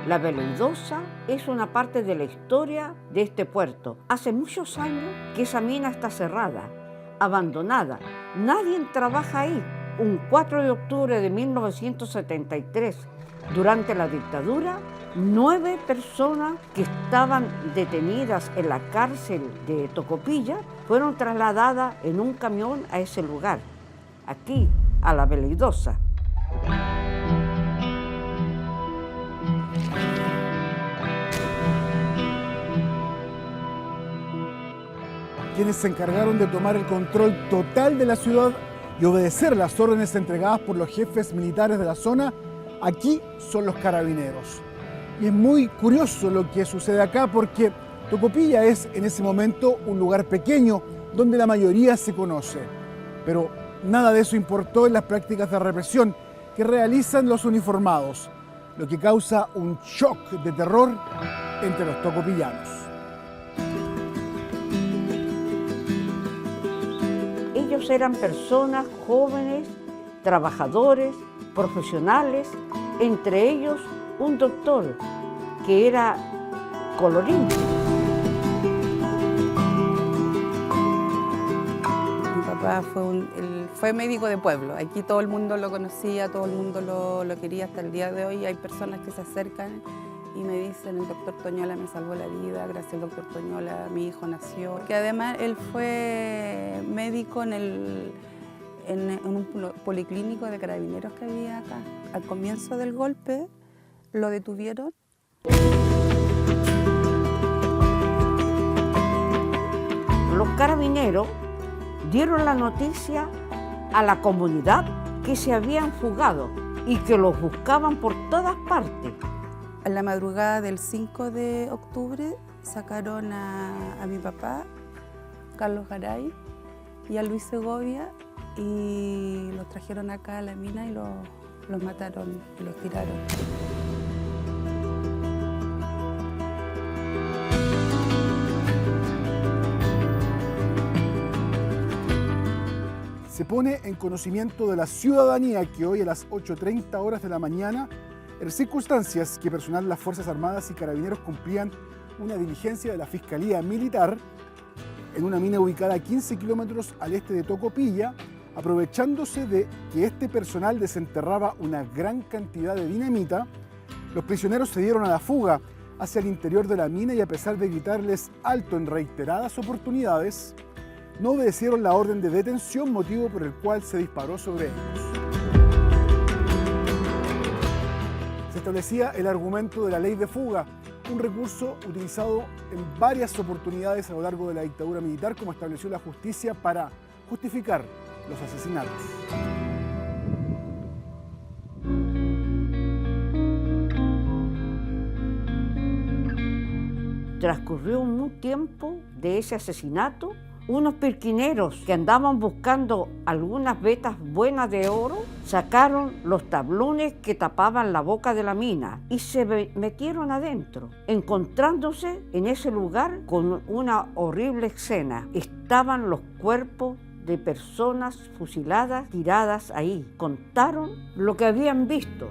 La Veleidosa es una parte de la historia de este puerto. Hace muchos años que esa mina está cerrada, abandonada. Nadie trabaja ahí. Un 4 de octubre de 1973, durante la dictadura, 9 personas que estaban detenidas en la cárcel de Tocopilla fueron trasladadas en un camión a ese lugar, aquí, a la Veleidosa. Quienes se encargaron de tomar el control total de la ciudad y obedecer las órdenes entregadas por los jefes militares de la zona, aquí son los carabineros. Y es muy curioso lo que sucede acá porque Tocopilla es en ese momento un lugar pequeño donde la mayoría se conoce. Pero nada de eso importó en las prácticas de represión que realizan los uniformados, lo que causa un shock de terror entre los tocopillanos. Ellos eran personas jóvenes, trabajadores, profesionales, entre ellos un doctor que era colorín. Mi papá fue médico de pueblo. Aquí todo el mundo lo conocía, todo el mundo lo quería. Hasta el día de hoy hay personas que se acercan y me dicen: el doctor Toñola me salvó la vida, gracias al doctor Toñola mi hijo nació. Que además él fue médico en un policlínico de carabineros que había acá. Al comienzo del golpe lo detuvieron. Los carabineros dieron la noticia a la comunidad que se habían fugado y que los buscaban por todas partes. En la madrugada del 5 de octubre sacaron a mi papá, Carlos Garay, y a Luis Segovia y los trajeron acá a la mina y los mataron y los tiraron. Se pone en conocimiento de la ciudadanía que hoy a las 8:30 horas de la mañana, en circunstancias que personal de las Fuerzas Armadas y Carabineros cumplían una diligencia de la Fiscalía Militar en una mina ubicada a 15 kilómetros al este de Tocopilla, aprovechándose de que este personal desenterraba una gran cantidad de dinamita, los prisioneros se dieron a la fuga hacia el interior de la mina y, a pesar de gritarles alto en reiteradas oportunidades, no obedecieron la orden de detención, motivo por el cual se disparó sobre ellos. Se establecía el argumento de la ley de fuga, un recurso utilizado en varias oportunidades a lo largo de la dictadura militar, como estableció la justicia para justificar los asesinatos. Transcurrió un tiempo de ese asesinato. Unos pirquineros que andaban buscando algunas vetas buenas de oro sacaron los tablones que tapaban la boca de la mina y se metieron adentro, encontrándose en ese lugar con una horrible escena. Estaban los cuerpos de personas fusiladas, tiradas ahí. Contaron lo que habían visto.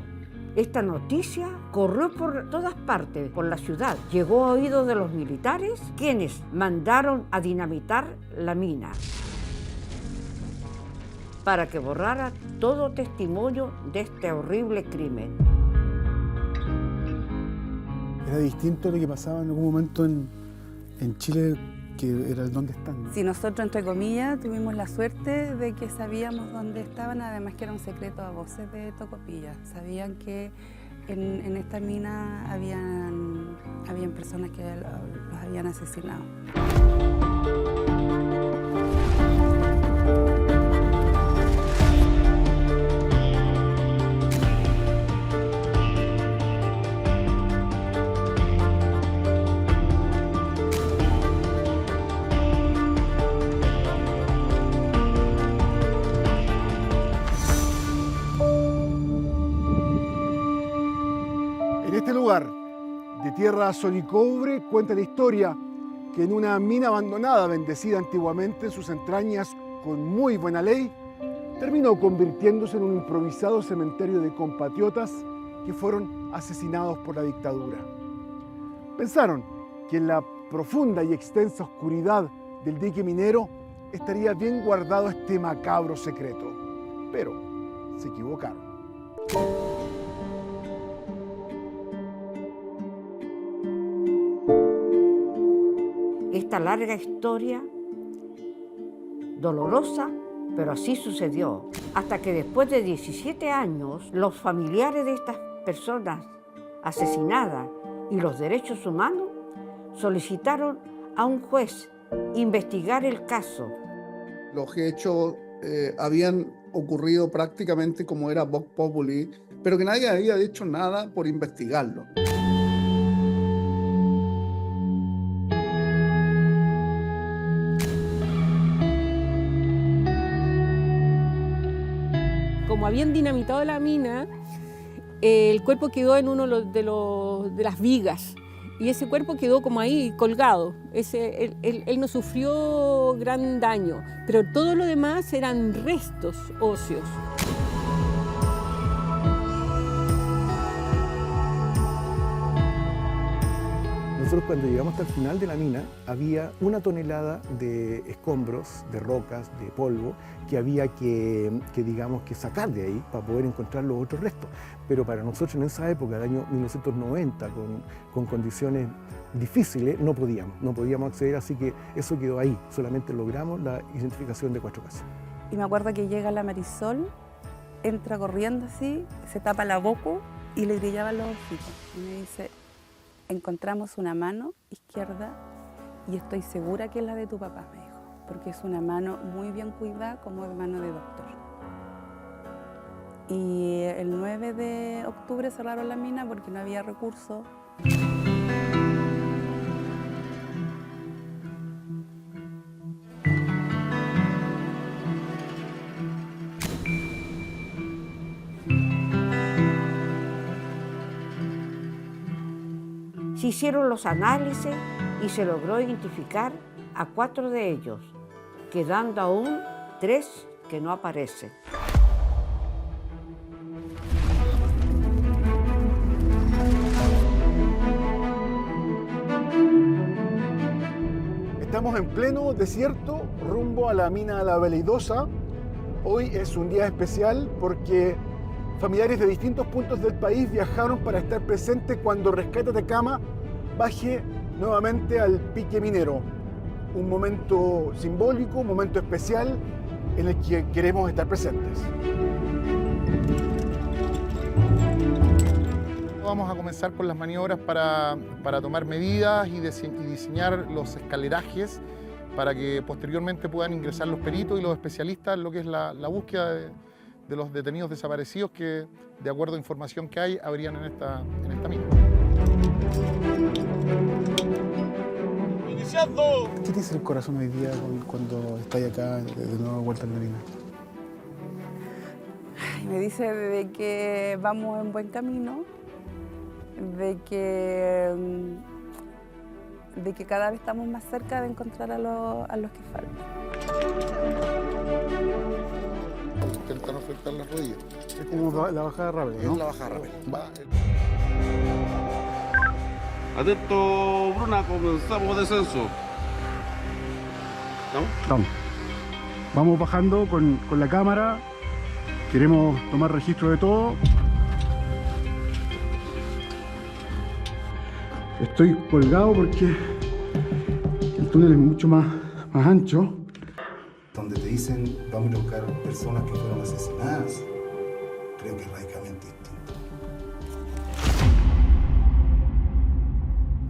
Esta noticia corrió por todas partes, por la ciudad. Llegó a oídos de los militares, quienes mandaron a dinamitar la mina para que borrara todo testimonio de este horrible crimen. Era distinto lo que pasaba en algún momento en Chile, que era el dónde están, ¿no? Sí, nosotros, entre comillas, tuvimos la suerte de que sabíamos dónde estaban, además que era un secreto a voces de Tocopilla. Sabían que en esta mina habían personas que los habían asesinado. lugar, de tierra, sol y cobre, cuenta la historia que en una mina abandonada, bendecida antiguamente en sus entrañas con muy buena ley, terminó convirtiéndose en un improvisado cementerio de compatriotas que fueron asesinados por la dictadura. Pensaron que en la profunda y extensa oscuridad del dique minero estaría bien guardado este macabro secreto, pero se equivocaron. Esta larga historia, dolorosa, pero así sucedió, hasta que después de 17 años, los familiares de estas personas asesinadas y los derechos humanos solicitaron a un juez investigar el caso. Los hechos habían ocurrido prácticamente como era Vox Populi, pero que nadie había hecho nada por investigarlo. Como habían dinamitado la mina, el cuerpo quedó en uno de las vigas y ese cuerpo quedó como ahí colgado. Él no sufrió gran daño, pero todo lo demás eran restos óseos. Nosotros cuando llegamos hasta el final de la mina había 1 tonelada de escombros, de rocas, de polvo que había que sacar de ahí para poder encontrar los otros restos. Pero para nosotros en esa época, del año 1990, con condiciones difíciles, no podíamos acceder, así que eso quedó ahí. Solamente logramos la identificación de 4 casos. Y me acuerdo que llega la Marisol, entra corriendo así, se tapa la boca y le brillaban los ojitos. Y me dice: encontramos una mano izquierda y estoy segura que es la de tu papá, me dijo, porque es una mano muy bien cuidada como de mano de doctor. Y el 9 de octubre cerraron la mina porque no había recursos. Se hicieron los análisis y se logró identificar a 4 de ellos, quedando aún 3 que no aparecen. Estamos en pleno desierto, rumbo a la mina La Veleidosa. Hoy es un día especial porque familiares de distintos puntos del país viajaron para estar presentes cuando Rescate Atacama baje nuevamente al pique minero. Un momento simbólico, un momento especial en el que queremos estar presentes. Vamos a comenzar con las maniobras para tomar medidas y diseñar los escalerajes para que posteriormente puedan ingresar los peritos y los especialistas en lo que es la búsqueda de los detenidos desaparecidos que, de acuerdo a información que hay, habrían en esta mina. ¡Iniciando! ¿Qué te dice el corazón hoy día cuando estás acá de nuevo vuelta en la mina? Me dice de que vamos en buen camino, de que cada vez estamos más cerca de encontrar a los que faltan. Intentar afectar las rodillas. Es como la bajada rápida, ¿no? Es la bajada rápida. Va. Atento, Bruna, comenzamos descenso. Vamos. Vamos bajando con la cámara. Queremos tomar registro de todo. Estoy colgado porque el túnel es mucho más ancho. Donde te dicen vamos a buscar personas que fueron asesinadas, creo que es radicalmente distinto.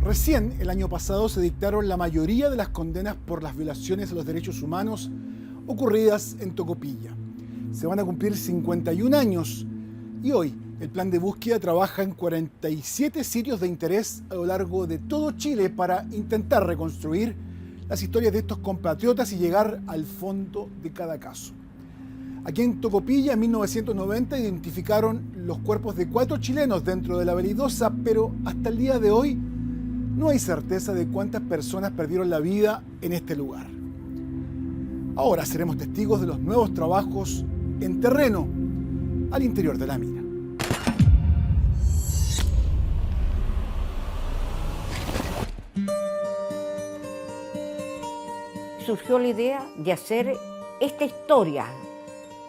Recién el año pasado se dictaron la mayoría de las condenas por las violaciones a los derechos humanos ocurridas en Tocopilla. Se van a cumplir 51 años y hoy el plan de búsqueda trabaja en 47 sitios de interés a lo largo de todo Chile para intentar reconstruir las historias de estos compatriotas y llegar al fondo de cada caso. Aquí en Tocopilla, en 1990, identificaron los cuerpos de 4 chilenos dentro de la Veleidosa, pero hasta el día de hoy no hay certeza de cuántas personas perdieron la vida en este lugar. Ahora seremos testigos de los nuevos trabajos en terreno al interior de la mina. Surgió la idea de hacer esta historia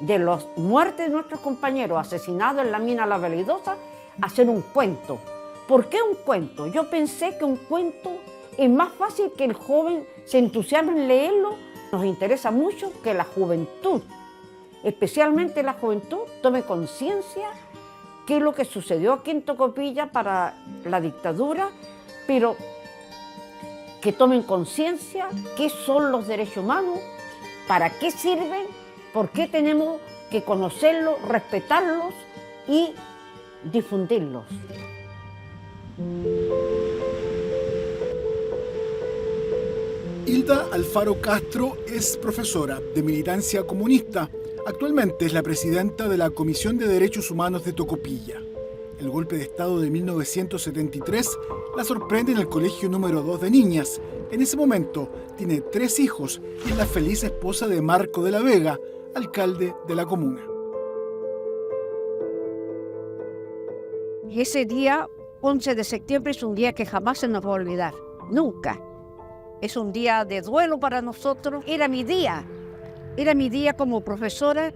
de las muertes de nuestros compañeros asesinados en la mina La Veleidosa, hacer un cuento. ¿Por qué un cuento? Yo pensé que un cuento es más fácil que el joven se entusiasme en leerlo. Nos interesa mucho que la juventud, especialmente la juventud, tome conciencia qué es lo que sucedió aquí en Tocopilla para la dictadura, pero que tomen conciencia qué son los derechos humanos, para qué sirven, por qué tenemos que conocerlos, respetarlos y difundirlos. Hilda Alfaro Castro es profesora de militancia comunista. Actualmente es la presidenta de la Comisión de Derechos Humanos de Tocopilla. El golpe de Estado de 1973 la sorprende en el colegio número 2 de niñas. En ese momento tiene 3 hijos y es la feliz esposa de Marco de la Vega, alcalde de la comuna. Y ese día, 11 de septiembre, es un día que jamás se nos va a olvidar, nunca. Es un día de duelo para nosotros. Era mi día como profesora.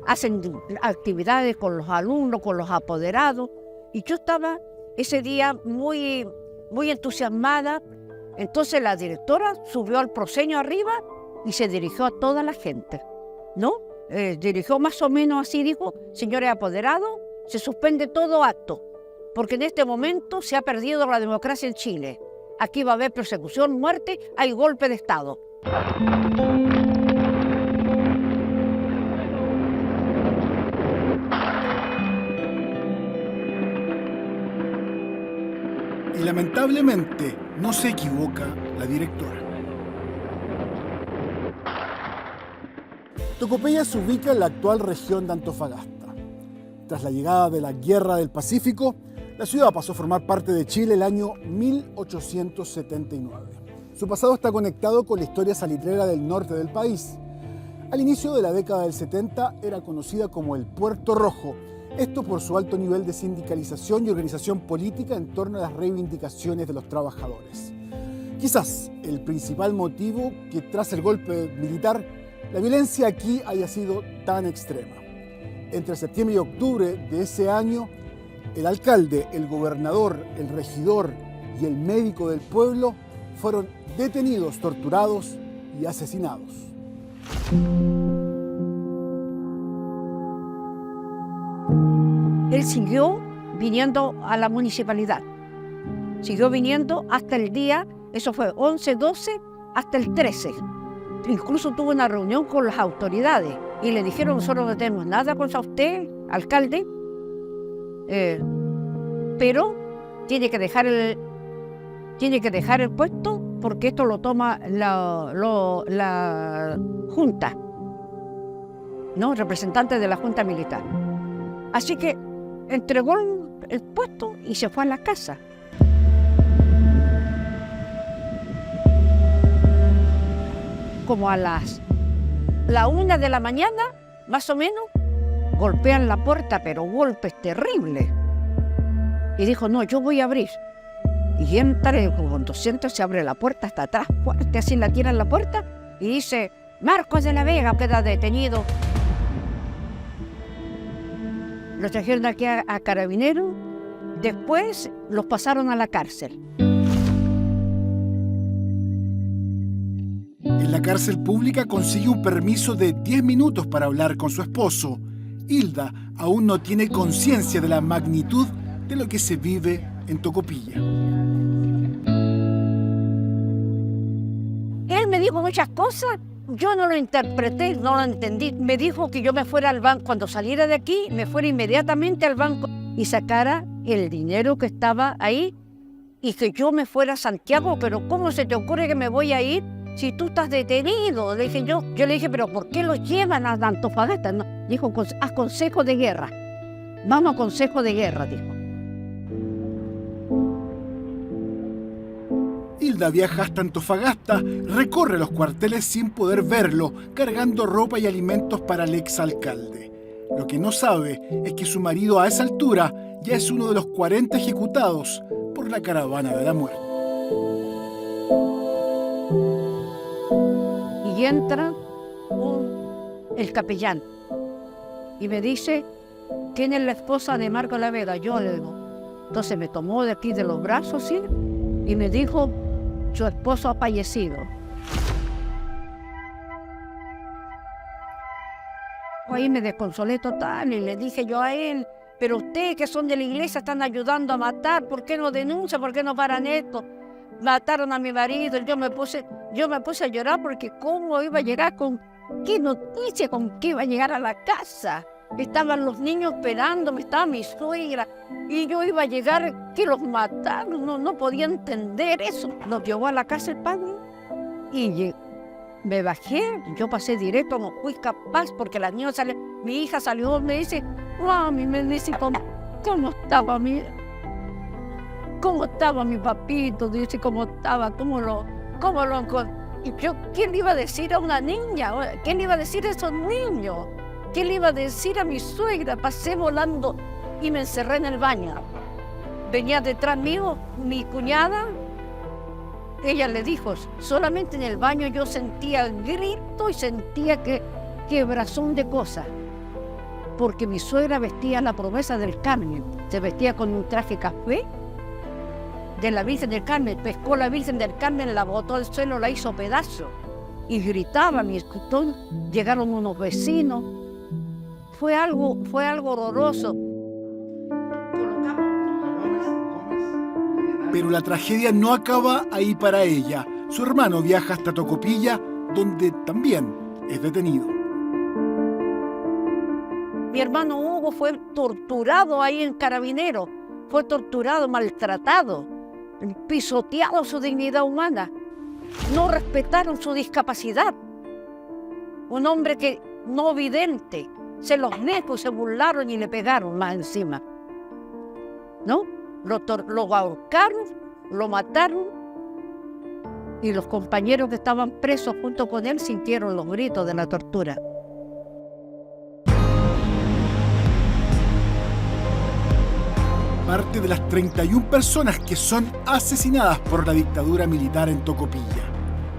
Hacen actividades con los alumnos, con los apoderados. Y yo estaba ese día muy entusiasmada. Entonces la directora subió al proscenio arriba y se dirigió a toda la gente, ¿no? Dirigió más o menos así, dijo: señores apoderados, se suspende todo acto, porque en este momento se ha perdido la democracia en Chile. Aquí va a haber persecución, muerte, hay golpe de Estado. Y lamentablemente no se equivoca la directora. Tocopilla se ubica en la actual región de Antofagasta. Tras la llegada de la Guerra del Pacífico, la ciudad pasó a formar parte de Chile el año 1879. Su pasado está conectado con la historia salitrera del norte del país. Al inicio de la década del 70 era conocida como el Puerto Rojo, esto por su alto nivel de sindicalización y organización política en torno a las reivindicaciones de los trabajadores. Quizás el principal motivo que tras el golpe militar la violencia aquí haya sido tan extrema. Entre septiembre y octubre de ese año, el alcalde, el gobernador, el regidor y el médico del pueblo fueron detenidos, torturados y asesinados. Él siguió viniendo a la municipalidad. Siguió viniendo hasta el día, eso fue 11, 12, hasta el 13. Incluso tuvo una reunión con las autoridades y le dijeron: nosotros no tenemos nada contra usted, alcalde, pero tiene que dejar el puesto porque esto lo toma la Junta, ¿no? Representante de la Junta Militar. Así que entregó el puesto y se fue a la casa. Como a la 1 de la mañana, más o menos, golpean la puerta, pero golpes terribles. Y dijo: no, yo voy a abrir. Y entra, cuando siente, se abre la puerta hasta atrás, fuerte, así la tira en la puerta, y dice: Marcos de la Vega queda detenido. Lo trajeron aquí a Carabineros, después los pasaron a la cárcel. En la cárcel pública consigue un permiso de 10 minutos para hablar con su esposo. Hilda aún no tiene conciencia de la magnitud de lo que se vive en Tocopilla. Él me dijo muchas cosas, yo no lo interpreté, no lo entendí. Me dijo que yo me fuera al banco, cuando saliera de aquí, me fuera inmediatamente al banco y sacara el dinero que estaba ahí y que yo me fuera a Santiago. Pero ¿cómo se te ocurre que me voy a ir si tú estás detenido? Le dije yo le dije: pero ¿por qué los llevan a Antofagasta? No. Dijo, a consejo de guerra. Vamos a consejo de guerra, dijo. Hilda viaja hasta Antofagasta, recorre los cuarteles sin poder verlo, cargando ropa y alimentos para el exalcalde. Lo que no sabe es que su marido a esa altura ya es uno de los 40 ejecutados por la caravana de la muerte. Y entra el capellán y me dice, ¿quién es la esposa de Marco Laveda? Yo le digo. Entonces me tomó de aquí de los brazos, ¿sí? Y me dijo, su esposo ha fallecido. Ahí me desconsolé total y le dije yo a él, pero ustedes que son de la iglesia están ayudando a matar, ¿por qué no denuncian? ¿Por qué no paran esto? Mataron a mi marido, yo me puse a llorar porque cómo iba a llegar, con qué noticia, con qué iba a llegar a la casa. Estaban los niños esperándome, estaba mi suegra, y yo iba a llegar, que los mataron, no podía entender eso. Nos llevó a la casa el padre y me bajé, yo pasé directo, no fui capaz, porque la niña salió, mi hija salió, me dice, mami, me dice, ¿cómo estaba mi papito? Dice, ¿cómo estaba? ¿Cómo lo y yo, ¿qué le iba a decir a una niña? ¿Qué le iba a decir a esos niños? ¿Qué le iba a decir a mi suegra? Pasé volando y me encerré en el baño. Venía detrás mío mi cuñada. Ella le dijo, solamente en el baño yo sentía el grito y sentía que quebrazón de cosas. Porque mi suegra vestía la promesa del Carmen. Se vestía con un traje café de la Virgen del Carmen. Pescó la Virgen del Carmen, la botó al suelo, la hizo pedazo. Y gritaba mi escutón. Llegaron unos vecinos. Fue algo horroroso. Pero la tragedia no acaba ahí para ella. Su hermano viaja hasta Tocopilla, donde también es detenido. Mi hermano Hugo fue torturado ahí en Carabineros. Fue torturado, maltratado, pisoteado su dignidad humana. No respetaron su discapacidad. Un hombre que no vidente. Se los necos se burlaron y le pegaron más encima. ¿No? Lo ahorcaron, lo mataron y los compañeros que estaban presos junto con él sintieron los gritos de la tortura. Parte de las 31 personas que son asesinadas por la dictadura militar en Tocopilla.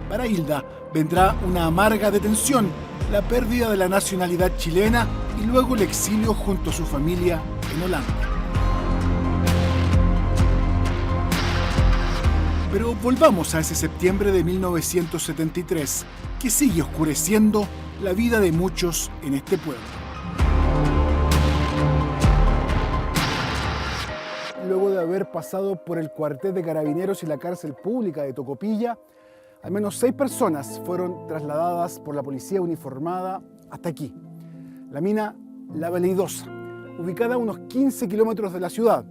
Para Hilda vendrá una amarga detención, la pérdida de la nacionalidad chilena y luego el exilio junto a su familia en Holanda. Pero volvamos a ese septiembre de 1973, que sigue oscureciendo la vida de muchos en este pueblo. Luego de haber pasado por el cuartel de Carabineros y la cárcel pública de Tocopilla, al menos 6 personas fueron trasladadas por la policía uniformada hasta aquí, la mina La Veleidosa, ubicada a unos 15 kilómetros de la ciudad.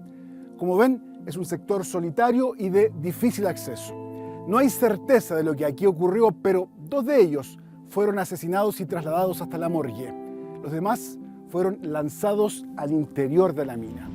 Como ven, es un sector solitario y de difícil acceso. No hay certeza de lo que aquí ocurrió, pero 2 de ellos fueron asesinados y trasladados hasta la morgue. Los demás fueron lanzados al interior de la mina.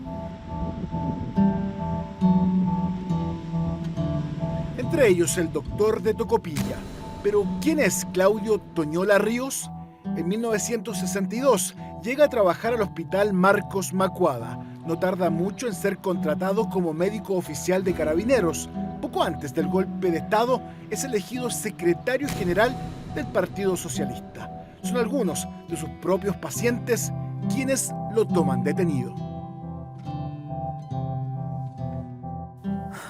Entre ellos el doctor de Tocopilla. Pero ¿quién es Claudio Toñola Ríos? En 1962 llega a trabajar al hospital Marcos Macuada. No tarda mucho en ser contratado como médico oficial de Carabineros. Poco antes del golpe de Estado es elegido secretario general del Partido Socialista. Son algunos de sus propios pacientes quienes lo toman detenido.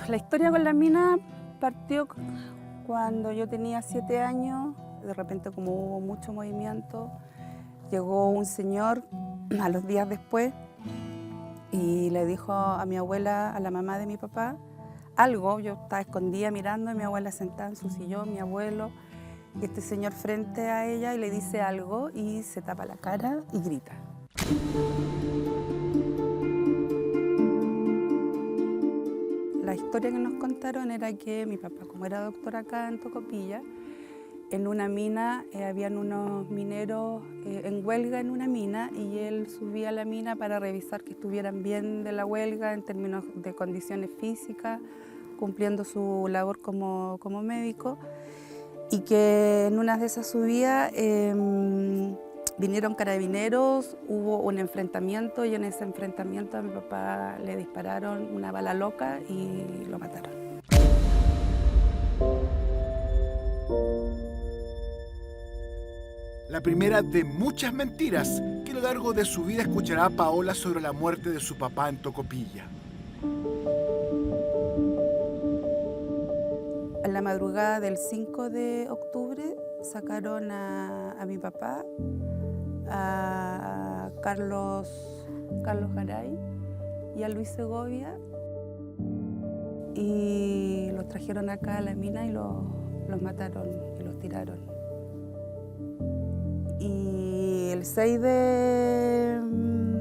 La historia con la mina partió cuando yo tenía 7 años. De repente, como hubo mucho movimiento, llegó un señor a los días después y le dijo a mi abuela, a la mamá de mi papá, algo. Yo estaba escondida mirando y mi abuela sentada en su sillón, mi abuelo, y este señor frente a ella y le dice algo y se tapa la cara y grita. La historia que nos contaron era que mi papá, como era doctor acá en Tocopilla, en una mina, habían unos mineros en huelga en una mina y él subía a la mina para revisar que estuvieran bien de la huelga en términos de condiciones físicas, cumpliendo su labor como médico, y que en una de esas subidas vinieron carabineros, hubo un enfrentamiento y en ese enfrentamiento a mi papá le dispararon una bala loca y lo mataron. La primera de muchas mentiras que a lo largo de su vida escuchará Paola sobre la muerte de su papá en Tocopilla. En la madrugada del 5 de octubre sacaron a mi papá, a Carlos Garay y a Luis Segovia, y los trajeron acá a la mina y los mataron y los tiraron. Y el 6 de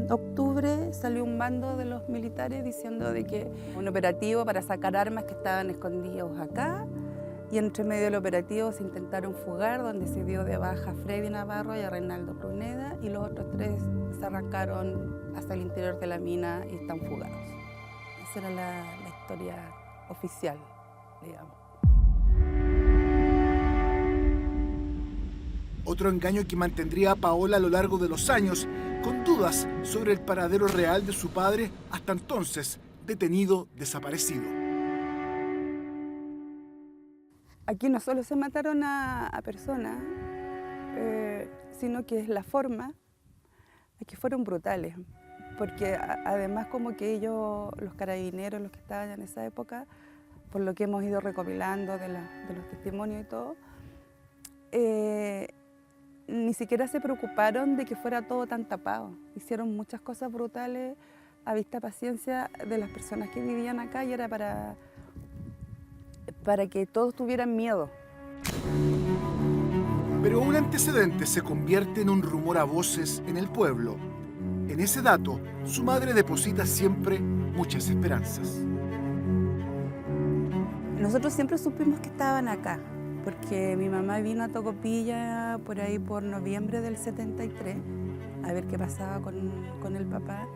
octubre salió un bando de los militares diciendo de que un operativo para sacar armas que estaban escondidos acá, y entre medio del operativo se intentaron fugar, donde se dio de baja a Freddy Navarro y a Reinaldo Pruneda, y los otros 3 se arrancaron hacia el interior de la mina y están fugados. Esa era la historia oficial, digamos. Otro engaño que mantendría a Paola a lo largo de los años, con dudas sobre el paradero real de su padre, hasta entonces detenido, desaparecido. Aquí no solo se mataron a personas, sino que es la forma. Aquí fueron brutales, porque además como que ellos, los carabineros, los que estaban en esa época, por lo que hemos ido recopilando de los testimonios y todo, ni siquiera se preocuparon de que fuera todo tan tapado. Hicieron muchas cosas brutales a vista paciencia de las personas que vivían acá, y era para que todos tuvieran miedo. Pero un antecedente se convierte en un rumor a voces en el pueblo. En ese dato, su madre deposita siempre muchas esperanzas. Nosotros siempre supimos que estaban acá, porque mi mamá vino a Tocopilla por ahí por noviembre del 73 a ver qué pasaba con el papá.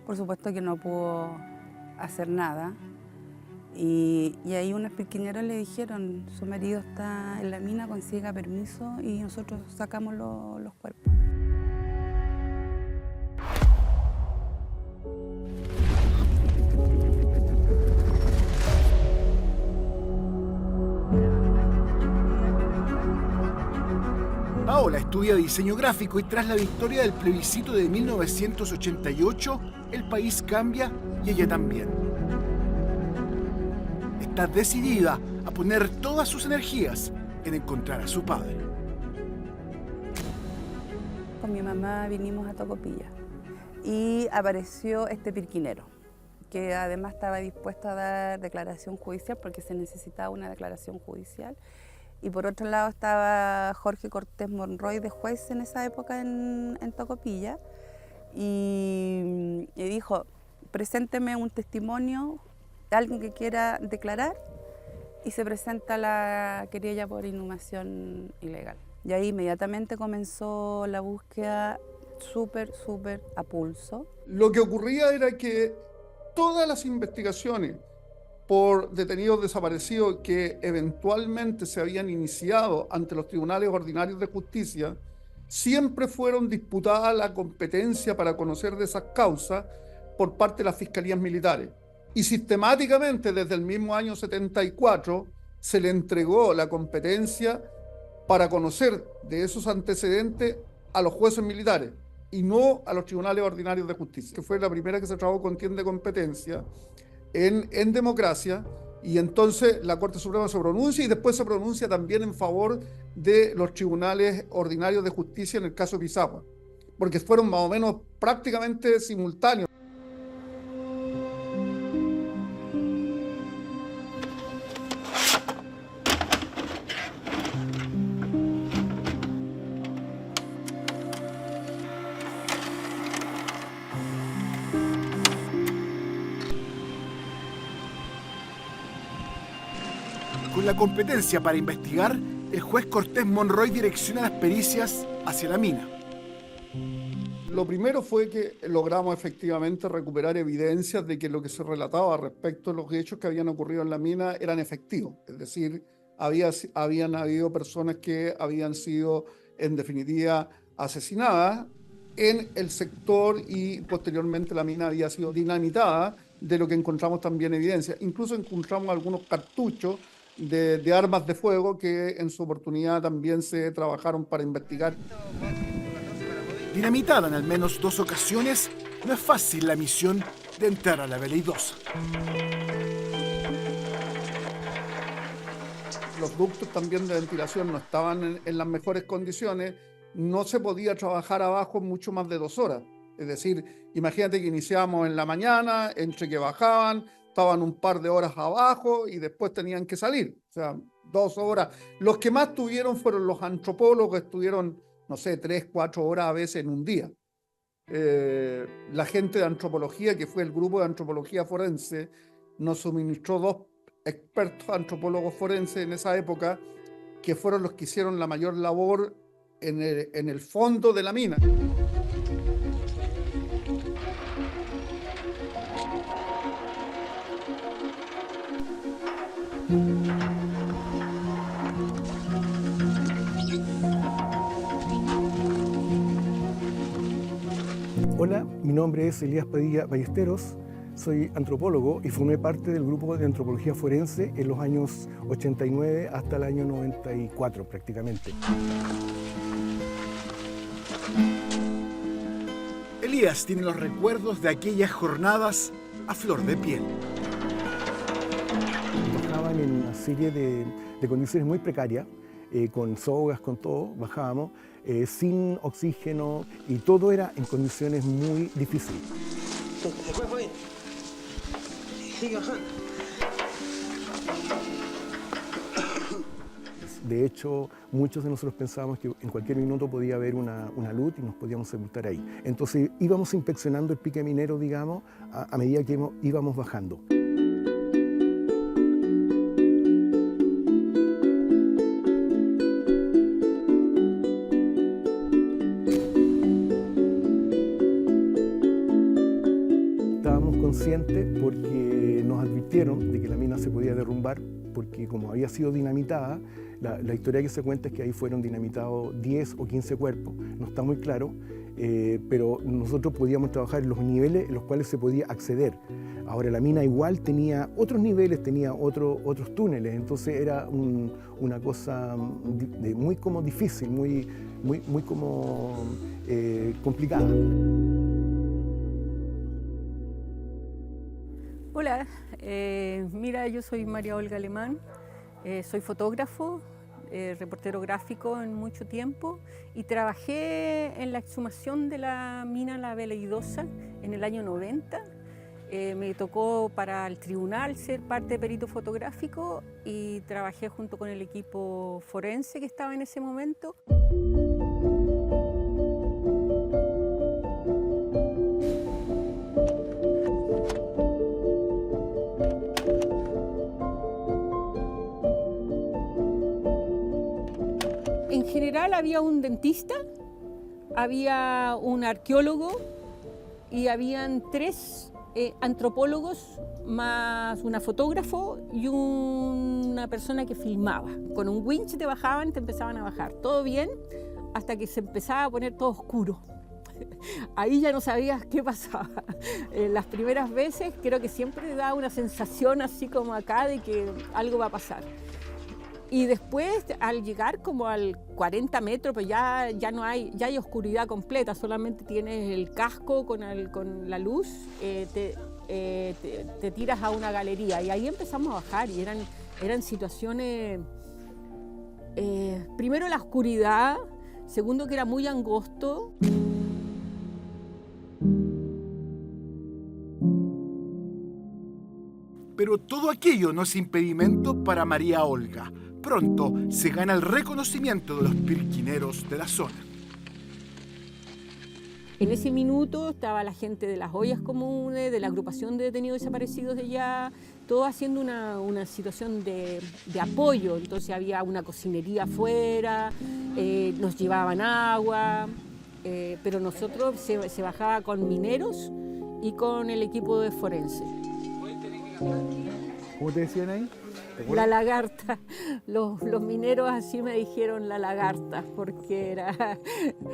Por supuesto que no pudo hacer nada. Y ahí unos pirquineros le dijeron, su marido está en la mina, consiga permiso y nosotros sacamos los cuerpos. Paola estudia diseño gráfico y tras la victoria del plebiscito de 1988, el país cambia y ella también. Está decidida a poner todas sus energías en encontrar a su padre. Con mi mamá vinimos a Tocopilla y apareció este pirquinero, que además estaba dispuesto a dar declaración judicial porque se necesitaba una declaración judicial. Y por otro lado estaba Jorge Cortés Monroy de juez en esa época en Tocopilla, y dijo, presénteme un testimonio, alguien que quiera declarar, y se presenta la querella por inhumación ilegal. Y ahí inmediatamente comenzó la búsqueda súper a pulso. Lo que ocurría era que todas las investigaciones por detenidos desaparecidos que eventualmente se habían iniciado ante los tribunales ordinarios de justicia, siempre fueron disputadas la competencia para conocer de esas causas por parte de las fiscalías militares. Y sistemáticamente desde el mismo año 74 se le entregó la competencia para conocer de esos antecedentes a los jueces militares y no a los tribunales ordinarios de justicia, que fue la primera que se trabajó contienda de competencia en democracia, y entonces la Corte Suprema se pronuncia y después se pronuncia también en favor de los tribunales ordinarios de justicia en el caso de Pisagua, porque fueron más o menos prácticamente simultáneos. Con la competencia para investigar, el juez Cortés Monroy direcciona las pericias hacia la mina. Lo primero fue que logramos efectivamente recuperar evidencias de que lo que se relataba respecto a los hechos que habían ocurrido en la mina eran efectivos. Es decir, habían habido personas que habían sido, en definitiva, asesinadas en el sector y posteriormente la mina había sido dinamitada, de lo que encontramos también evidencia. Incluso encontramos algunos cartuchos de armas de fuego que en su oportunidad también se trabajaron para investigar. Dinamitada en al menos 2 ocasiones, no es fácil la misión de entrar a la veleidosa. Los ductos también de ventilación no estaban en las mejores condiciones, no se podía trabajar abajo mucho más de 2 horas. Es decir, imagínate que iniciábamos en la mañana, entre que bajaban, estaban un par de horas abajo y después tenían que salir. O sea, 2 horas. Los que más tuvieron fueron los antropólogos, estuvieron, no sé, 3, 4 horas a veces en un día. La gente de antropología, que fue el grupo de antropología forense, nos suministró 2 expertos antropólogos forenses en esa época, que fueron los que hicieron la mayor labor en el fondo de la mina. Hola, mi nombre es Elías Padilla Ballesteros, soy antropólogo y formé parte del grupo de antropología forense en los años 89 hasta el año 94 prácticamente. Elías tiene los recuerdos de aquellas jornadas a flor de piel. Bajaban en una serie de condiciones muy precarias, con sogas, con todo, bajábamos, sin oxígeno y todo era en condiciones muy difíciles. De hecho, muchos de nosotros pensábamos que en cualquier minuto podía haber una luz y nos podíamos sepultar ahí. Entonces íbamos inspeccionando el pique minero, digamos, a medida que íbamos bajando. Estábamos conscientes porque nos advirtieron de que la mina se podía derrumbar, porque como había sido dinamitada, la historia que se cuenta es que ahí fueron dinamitados 10 o 15 cuerpos, no está muy claro, pero nosotros podíamos trabajar en los niveles en los cuales se podía acceder. Ahora la mina igual tenía otros niveles, tenía otros túneles, entonces era una cosa muy como difícil, muy como complicada. Hola, mira, yo soy María Olga Alemán, soy fotógrafo, reportero gráfico en mucho tiempo y trabajé en la exhumación de la mina La Veleidosa en el año 90. Me tocó para el tribunal ser parte de perito fotográfico y trabajé junto con el equipo forense que estaba en ese momento. En general había un dentista, había un arqueólogo y habían 3 antropólogos más una fotógrafo y una persona que filmaba. Con un winch te bajaban, te empezaban a bajar. Todo bien hasta que se empezaba a poner todo oscuro. Ahí ya no sabías qué pasaba. Las primeras veces creo que siempre da una sensación así como acá de que algo va a pasar. Y después, al llegar como al 40 metros, pues ya hay oscuridad completa, solamente tienes el casco con la luz, te tiras a una galería y ahí empezamos a bajar y eran situaciones, primero la oscuridad, segundo que era muy angosto. Pero todo aquello no es impedimento para María Olga. Pronto se gana el reconocimiento de los pirquineros de la zona. En ese minuto estaba la gente de las ollas comunes, de la agrupación de detenidos desaparecidos de allá, todo haciendo una situación de apoyo. Entonces había una cocinería afuera, nos llevaban agua, pero nosotros se bajaba con mineros y con el equipo de forense. ¿Cómo te decían ahí? La lagarta, los mineros así me dijeron la lagarta, porque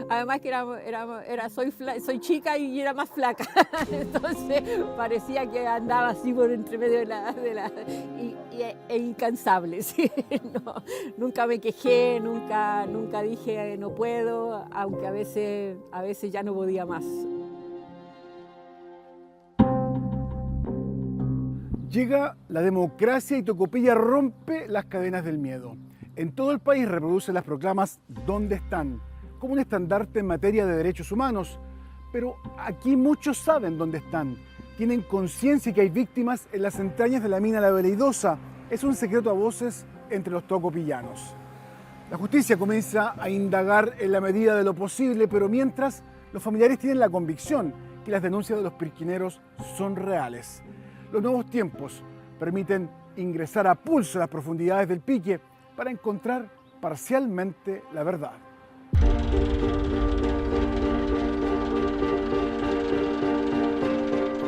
además que soy chica y era más flaca, entonces parecía que andaba así por entre medio e incansable, ¿sí? No, nunca me quejé, nunca dije no puedo, aunque a veces ya no podía más. Llega la democracia y Tocopilla rompe las cadenas del miedo. En todo el país reproduce las proclamas ¿Dónde están?, como un estandarte en materia de derechos humanos. Pero aquí muchos saben dónde están. Tienen conciencia que hay víctimas en las entrañas de la mina La Veleidosa. Es un secreto a voces entre los tocopillanos. La justicia comienza a indagar en la medida de lo posible, pero mientras los familiares tienen la convicción que las denuncias de los pirquineros son reales. Los nuevos tiempos permiten ingresar a pulso a las profundidades del Pique para encontrar parcialmente la verdad.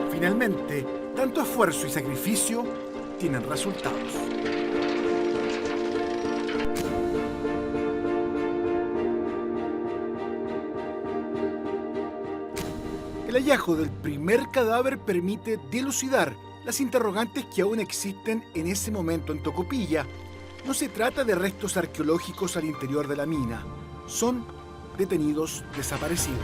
Finalmente, tanto esfuerzo y sacrificio tienen resultados. El hallazgo del primer cadáver permite dilucidar las interrogantes que aún existen en ese momento en Tocopilla. No se trata de restos arqueológicos al interior de la mina, son detenidos desaparecidos.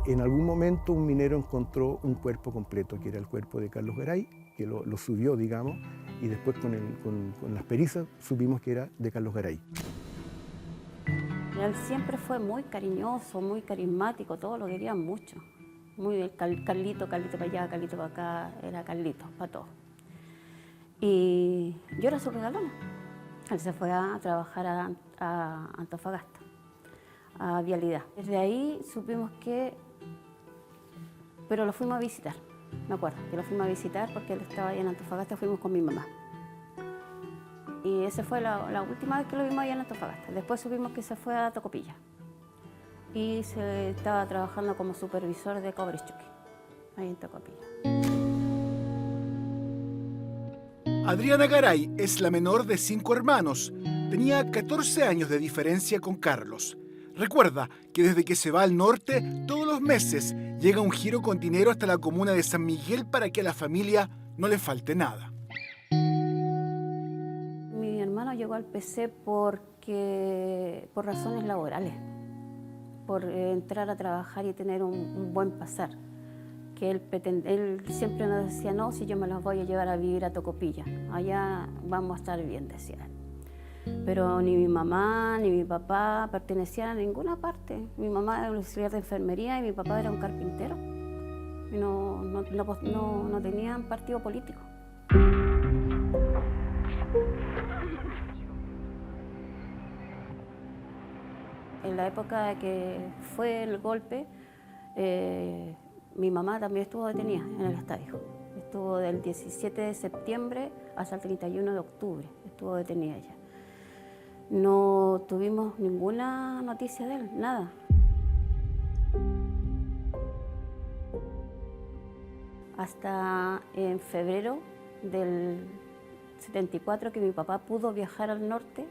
En algún momento un minero encontró un cuerpo completo, que era el cuerpo de Carlos Garay, que lo subió, digamos, y después con las perizas supimos que era de Carlos Garay. Él siempre fue muy cariñoso, muy carismático, todos lo querían mucho. Muy Carlito para allá, Carlito para acá, era Carlito para todos. Y yo era su regalona. Él se fue a trabajar a Antofagasta, a Vialidad. Desde ahí supimos que, pero lo fuimos a visitar, me acuerdo, que lo fuimos a visitar porque él estaba ahí en Antofagasta, fuimos con mi mamá. Y esa fue la última vez que lo vimos allá en Antofagasta. Después supimos que se fue a Tocopilla y se estaba trabajando como supervisor de Cobrichuqui, ahí en Tocopilla. Adriana Garay es la menor de 5 hermanos. Tenía 14 años de diferencia con Carlos. Recuerda que desde que se va al norte, todos los meses llega un giro con dinero hasta la comuna de San Miguel para que a la familia no le falte nada. Mi hermano llegó al PC por razones laborales, por entrar a trabajar y tener un buen pasar. Que él siempre nos decía, no, si yo me los voy a llevar a vivir a Tocopilla, allá vamos a estar bien, decía él. Pero ni mi mamá ni mi papá pertenecían a ninguna parte. Mi mamá era auxiliar de enfermería y mi papá era un carpintero. Y no tenían partido político. En la época que fue el golpe, mi mamá también estuvo detenida en el estadio. Estuvo del 17 de septiembre hasta el 31 de octubre, estuvo detenida ella. No tuvimos ninguna noticia de él, nada. Hasta en febrero del 74 que mi papá pudo viajar al norte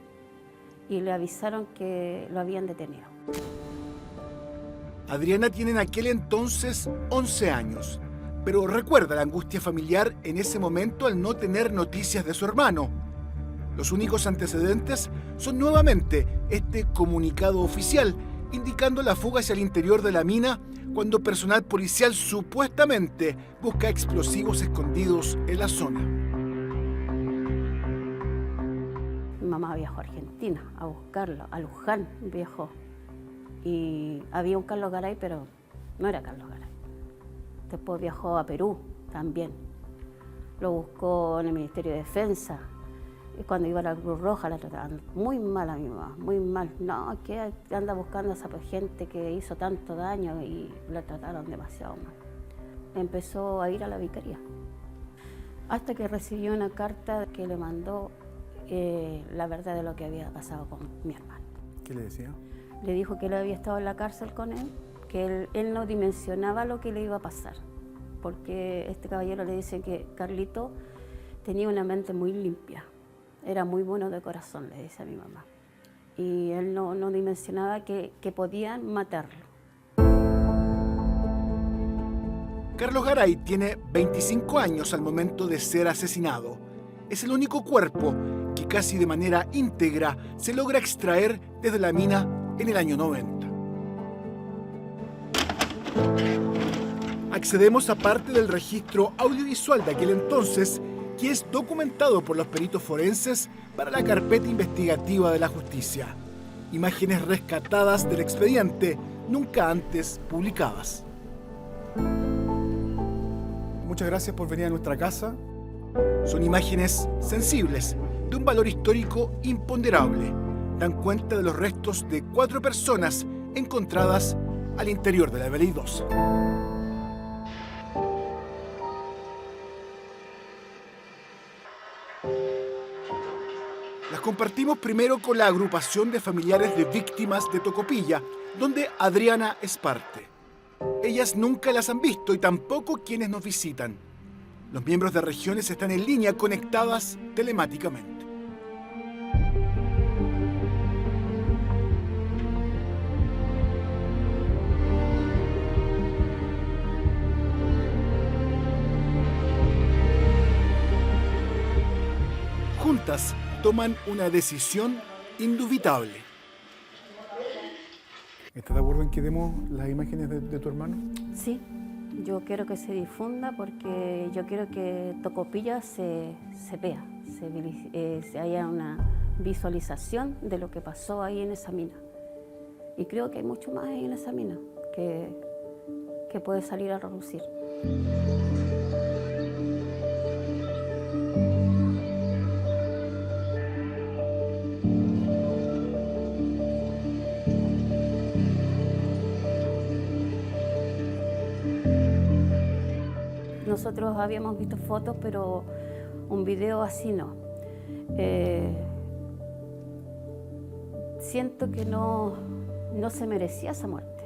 y le avisaron que lo habían detenido. Adriana tiene en aquel entonces 11 años, pero recuerda la angustia familiar en ese momento al no tener noticias de su hermano. Los únicos antecedentes son nuevamente este comunicado oficial indicando la fuga hacia el interior de la mina cuando personal policial supuestamente busca explosivos escondidos en la zona. Mi mamá viajó a Argentina a buscarlo, a Luján viajó. Y había un Carlos Garay, pero no era Carlos Garay. Después viajó a Perú también. Lo buscó en el Ministerio de Defensa. Cuando iba a la Cruz Roja la trataban muy mal a mi mamá, muy mal. No, que anda buscando a esa gente que hizo tanto daño y la trataron demasiado mal. Empezó a ir a la vicaría, hasta que recibió una carta que le mandó la verdad de lo que había pasado con mi hermano. ¿Qué le decía? Le dijo que él había estado en la cárcel con él, que él no dimensionaba lo que le iba a pasar, porque este caballero le dice que Carlito tenía una mente muy limpia, era muy bueno de corazón, le dice a mi mamá, y él no dimensionaba que podían matarlo. Carlos Garay tiene 25 años al momento de ser asesinado. Es el único cuerpo que casi de manera íntegra se logra extraer desde la mina en el año 90. Accedemos a parte del registro audiovisual de aquel entonces, que es documentado por los peritos forenses para la carpeta investigativa de la justicia. Imágenes rescatadas del expediente, nunca antes publicadas. Muchas gracias por venir a nuestra casa. Son imágenes sensibles, de un valor histórico imponderable. Dan cuenta de los restos de 4 personas encontradas al interior de la BLI-2. Las compartimos primero con la agrupación de familiares de víctimas de Tocopilla, donde Adriana es parte. Ellas nunca las han visto y tampoco quienes nos visitan. Los miembros de regiones están en línea, conectadas telemáticamente. Juntas toman una decisión indubitable. ¿Estás de acuerdo en que demos las imágenes de tu hermano? Sí, yo quiero que se difunda porque yo quiero que Tocopilla se vea, se haya una visualización de lo que pasó ahí en esa mina. Y creo que hay mucho más ahí en esa mina que puede salir a relucir. Nosotros habíamos visto fotos, pero un video así no. Siento que no se merecía esa muerte.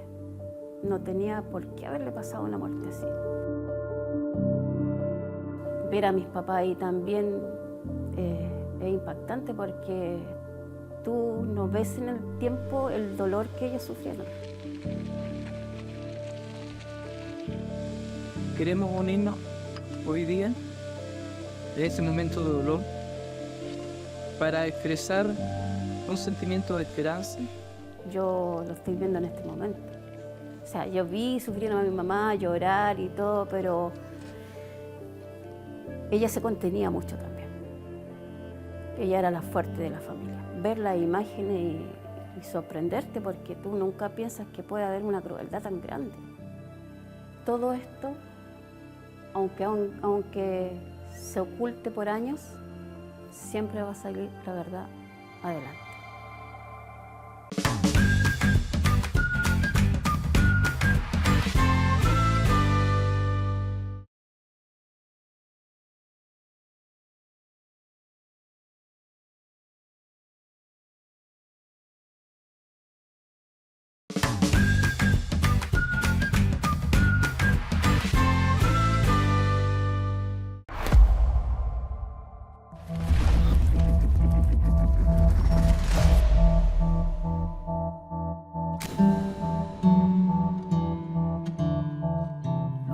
No tenía por qué haberle pasado una muerte así. Ver a mis papás ahí también es impactante porque tú no ves en el tiempo el dolor que ellos sufrieron. Queremos unirnos hoy día, en ese momento de dolor, para expresar un sentimiento de esperanza. Yo lo estoy viendo en este momento. O sea, yo vi sufriendo a mi mamá, llorar y todo, pero ella se contenía mucho también. Ella era la fuerte de la familia. Ver las imágenes y sorprenderte porque tú nunca piensas que puede haber una crueldad tan grande. Todo esto, aunque se oculte por años, siempre va a salir la verdad adelante.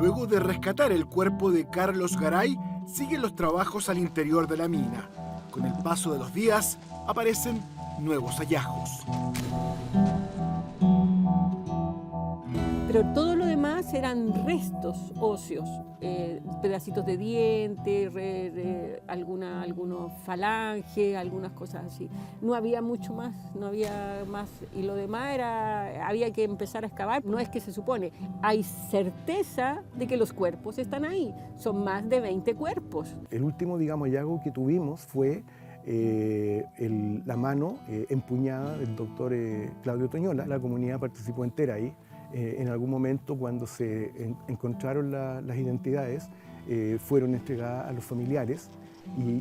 Luego de rescatar el cuerpo de Carlos Garay, siguen los trabajos al interior de la mina. Con el paso de los días, aparecen nuevos hallazgos. Pero todo lo demás eran restos óseos, pedacitos de diente, algunos falanges, algunas cosas así. No había mucho más, no había más. Y lo demás había que empezar a excavar. No es que se supone, hay certeza de que los cuerpos están ahí. Son más de 20 cuerpos. El último, hallazgo que tuvimos fue la mano empuñada del doctor Claudio Toñola. La comunidad participó entera ahí. En algún momento, cuando se encontraron las identidades, fueron entregadas a los familiares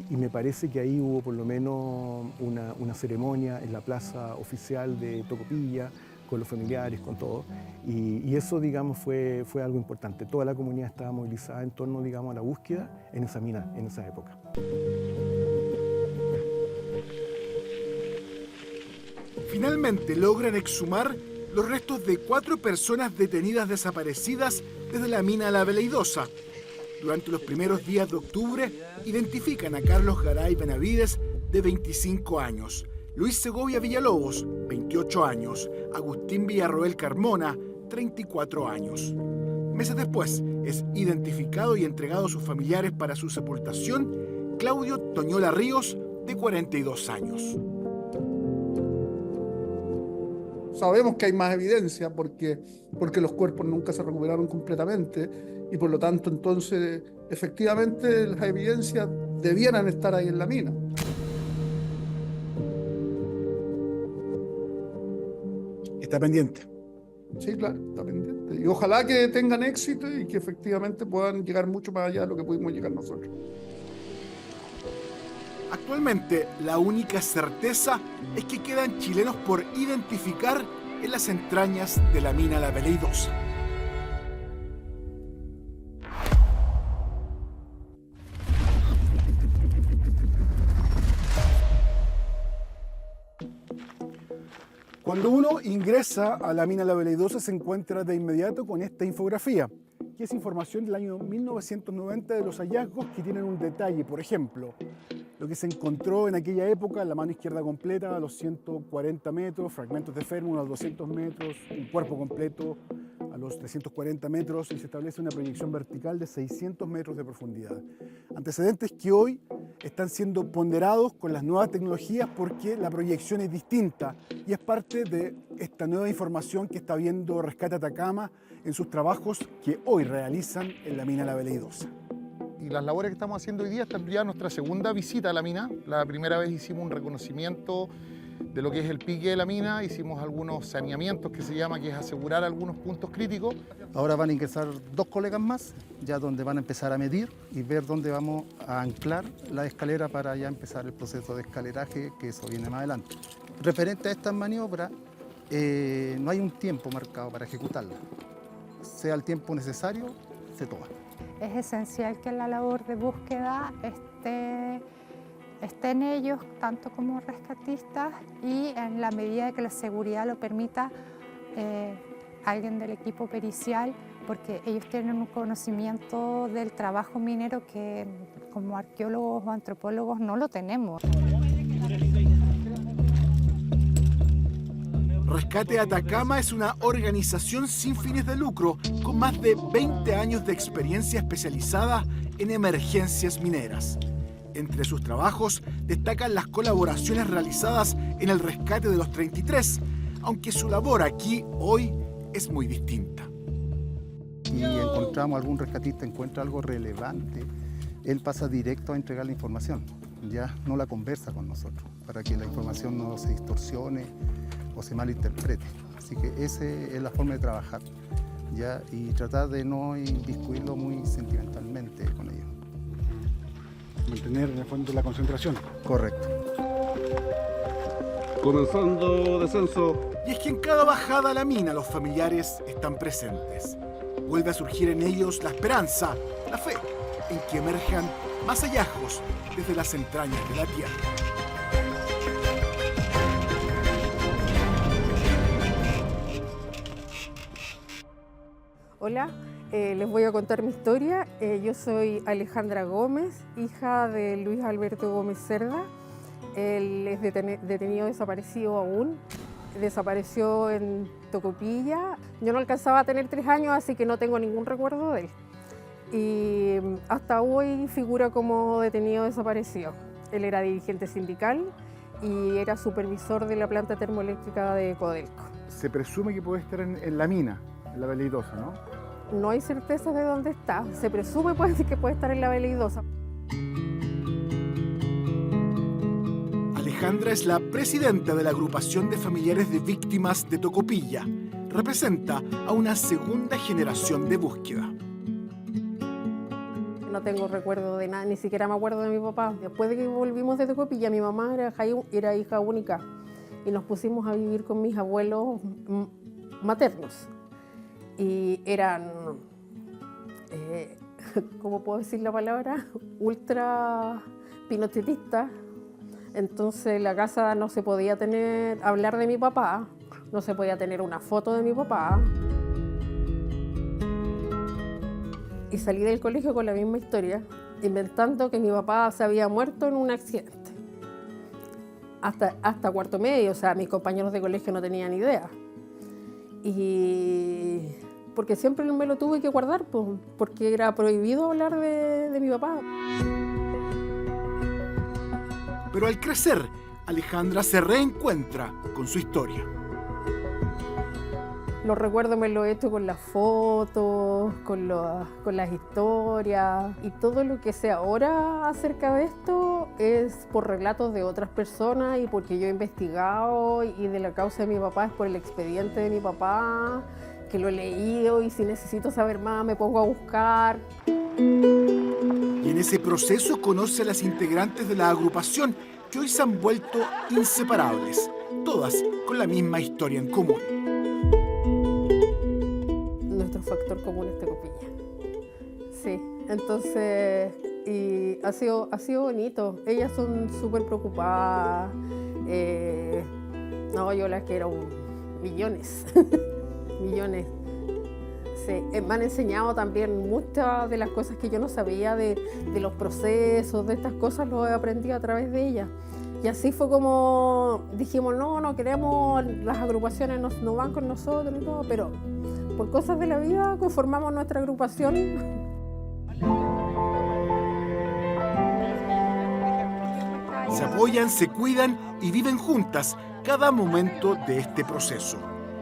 y me parece que ahí hubo por lo menos una ceremonia en la plaza oficial de Tocopilla, con los familiares, con todo, y eso, digamos, fue algo importante. Toda la comunidad estaba movilizada en torno, digamos, a la búsqueda en esa mina, en esa época. Finalmente logran exhumar los restos de 4 personas detenidas desaparecidas desde la mina La Veleidosa. Durante los primeros días de octubre identifican a Carlos Garay Benavides, de 25 años, Luis Segovia Villalobos, 28 años, Agustín Villarroel Carmona, 34 años. Meses después es identificado y entregado a sus familiares para su sepultación Claudio Toñola Ríos, de 42 años. Sabemos que hay más evidencia porque los cuerpos nunca se recuperaron completamente y por lo tanto entonces efectivamente las evidencias debieran estar ahí en la mina. Está pendiente. Sí, claro, está pendiente. Y ojalá que tengan éxito y que efectivamente puedan llegar mucho más allá de lo que pudimos llegar nosotros. Actualmente, la única certeza es que quedan chilenos por identificar en las entrañas de la mina La Veleidosa. Cuando uno ingresa a la mina La Veleidosa se encuentra de inmediato con esta infografía, que es información del año 1990 de los hallazgos que tienen un detalle. Por ejemplo, lo que se encontró en aquella época, la mano izquierda completa a los 140 metros, fragmentos de fémur a los 200 metros, un cuerpo completo a los 340 metros y se establece una proyección vertical de 600 metros de profundidad. Antecedentes que hoy están siendo ponderados con las nuevas tecnologías porque la proyección es distinta y es parte de esta nueva información que está viendo Rescate Atacama en sus trabajos que hoy realizan en la mina La Veleidosa. Y las labores que estamos haciendo hoy día, esta es ya nuestra segunda visita a la mina. La primera vez hicimos un reconocimiento de lo que es el pique de la mina, hicimos algunos saneamientos que se llama, que es asegurar algunos puntos críticos. Ahora van a ingresar 2 colegas más, ya donde van a empezar a medir y ver dónde vamos a anclar la escalera para ya empezar el proceso de escaleraje, que eso viene más adelante. Referente a estas maniobras, no hay un tiempo marcado para ejecutarla. Sea el tiempo necesario, se toma. Es esencial que la labor de búsqueda esté en ellos, tanto como rescatistas, y en la medida de que la seguridad lo permita, alguien del equipo pericial, porque ellos tienen un conocimiento del trabajo minero que como arqueólogos o antropólogos no lo tenemos. Rescate Atacama es una organización sin fines de lucro con más de 20 años de experiencia especializada en emergencias mineras. Entre sus trabajos destacan las colaboraciones realizadas en el rescate de los 33, aunque su labor aquí, hoy, es muy distinta. Y encontramos algún rescatista, encuentra algo relevante, él pasa directo a entregar la información, ya no la conversa con nosotros, para que la información no se distorsione o se malinterprete. Así que esa es la forma de trabajar, ¿ya? Y tratar de no inmiscuirlo muy sentimentalmente con ellos. Mantener en el fondo la concentración. Correcto. Comenzando descenso. Y es que en cada bajada a la mina los familiares están presentes. Vuelve a surgir en ellos la esperanza, la fe, en que emerjan más hallazgos desde las entrañas de la tierra. Hola, les voy a contar mi historia. Yo soy Alejandra Gómez, hija de Luis Alberto Gómez Cerda. Él es detenido desaparecido aún. Desapareció en Tocopilla. Yo no alcanzaba a tener 3 años, así que no tengo ningún recuerdo de él. Y hasta hoy figura como detenido desaparecido. Él era dirigente sindical y era supervisor de la planta termoeléctrica de Codelco. Se presume que puede estar en la mina, en la Veleidosa, ¿no? No hay certeza de dónde está. Se presume que puede estar en la Veleidosa. Alejandra es la presidenta de la agrupación de familiares de víctimas de Tocopilla. Representa a una segunda generación de búsqueda. No tengo recuerdo de nada, ni siquiera me acuerdo de mi papá. Después de que volvimos de Tocopilla, mi mamá era hija única y nos pusimos a vivir con mis abuelos maternos. Y eran, ¿cómo puedo decir la palabra? Ultra pinochetistas. Entonces en la casa no se podía hablar de mi papá, no se podía tener una foto de mi papá. Y salí del colegio con la misma historia, inventando que mi papá se había muerto en un accidente. Hasta cuarto medio, o sea, mis compañeros de colegio no tenían idea. Y porque siempre me lo tuve que guardar, porque era prohibido hablar de mi papá. Pero al crecer, Alejandra se reencuentra con su historia. Los recuerdos me los he hecho con las fotos, con las historias, y todo lo que sé ahora acerca de esto es por relatos de otras personas y porque yo he investigado, y de la causa de mi papá es por el expediente de mi papá, que lo he leído, y si necesito saber más me pongo a buscar. Y en ese proceso conoce a las integrantes de la agrupación que hoy se han vuelto inseparables, todas con la misma historia en común. Nuestro factor común es Tocopilla. Sí, entonces, y ha sido bonito. Ellas son súper preocupadas. No, yo las quiero millones, millones. Sí, me han enseñado también muchas de las cosas que yo no sabía de los procesos, de estas cosas, lo he aprendido a través de ellas. Y así fue como dijimos, no queremos, las agrupaciones no van con nosotros y todo, pero por cosas de la vida conformamos nuestra agrupación. Se apoyan, se cuidan y viven juntas cada momento de este proceso.